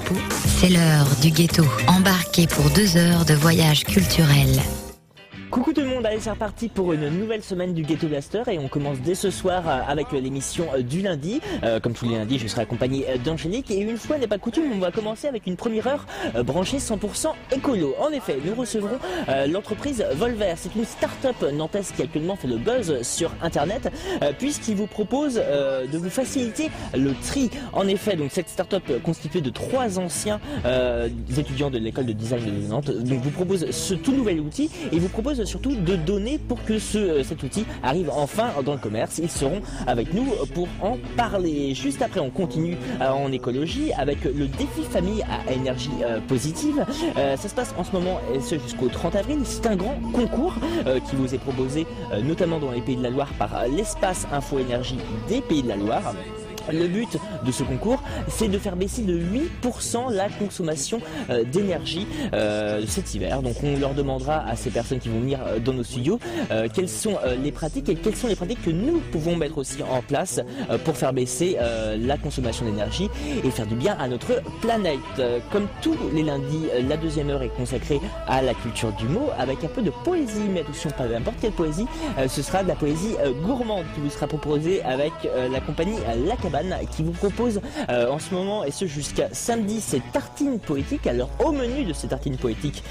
Pau, c'est l'heure du ghetto. Embarqué pour 2 heures de voyage culturel. Coucou tout le monde, allez c'est reparti pour une nouvelle semaine du Ghetto Blaster et on commence dès ce soir avec l'émission du lundi. Comme tous les lundis, je serai accompagné d'Angélique et une fois n'est pas coutume, on va commencer avec une première heure branchée 100% écolo. En effet, nous recevrons l'entreprise Volver. C'est une start-up nantaise qui actuellement fait le buzz sur internet puisqu'il vous propose de vous faciliter le tri. En effet, donc cette start-up constituée de 3 anciens étudiants de l'école de design de Nantes donc vous propose ce tout nouvel outil et vous propose surtout de donner pour que cet outil arrive enfin dans le commerce. Ils seront avec nous pour en parler. Juste après, on continue en écologie avec le défi famille à énergie positive. Ça se passe en ce moment et ce jusqu'au 30 avril. C'est un grand concours qui vous est proposé notamment dans les Pays de la Loire par l'espace Info Énergie des Pays de la Loire. Le but de ce concours, c'est de faire baisser de 8% la consommation d'énergie cet hiver. Donc on leur demandera à ces personnes qui vont venir dans nos studios quelles sont les pratiques et quelles sont les pratiques que nous pouvons mettre aussi en place pour faire baisser la consommation d'énergie et faire du bien à notre planète. Comme tous les lundis, la deuxième heure est consacrée à la culture du mot avec un peu de poésie, mais attention, pas n'importe quelle poésie, ce sera de la poésie gourmande qui vous sera proposée avec la compagnie La Cabane qui vous propose en ce moment et ce jusqu'à samedi ces tartines poétiques. Alors au menu de ces tartines poétiques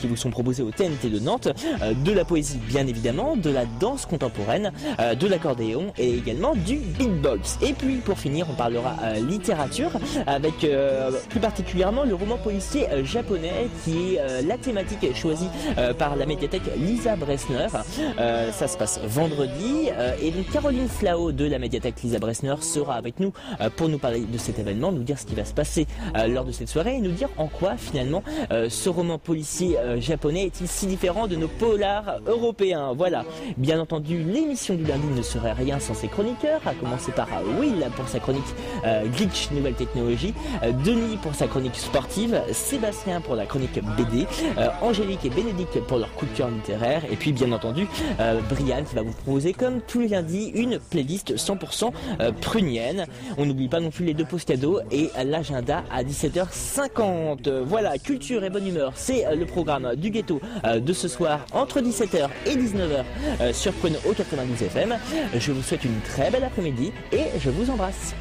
qui vous sont proposées au TNT de Nantes, de la poésie bien évidemment, de la danse contemporaine, de l'accordéon et également du beatbox. Et puis pour finir on parlera littérature avec plus particulièrement le roman policier japonais qui est la thématique choisie par la médiathèque Lisa Bressner. Ça se passe vendredi et donc Caroline Flao de la médiathèque Lisa Bressner sera avec nous pour nous parler de cet événement, nous dire ce qui va se passer lors de cette soirée et nous dire en quoi finalement ce roman policier japonais est-il si différent de nos polars européens. Voilà, bien entendu l'émission du lundi ne serait rien sans ses chroniqueurs, à commencer par Will pour sa chronique Glitch Nouvelle Technologie, Denis pour sa chronique sportive, Sébastien pour la chronique BD, Angélique et Bénédicte pour leur coup de cœur littéraire et puis bien entendu Brian qui va vous proposer comme tous les lundis une playlist 100% prunienne. On n'oublie pas non plus les 2 pauses cadeaux et l'agenda à 17h50. Voilà, culture et bonne humeur, c'est le programme du ghetto de ce soir entre 17h et 19h sur Chrono 92 FM. Je vous souhaite une très belle après-midi et je vous embrasse.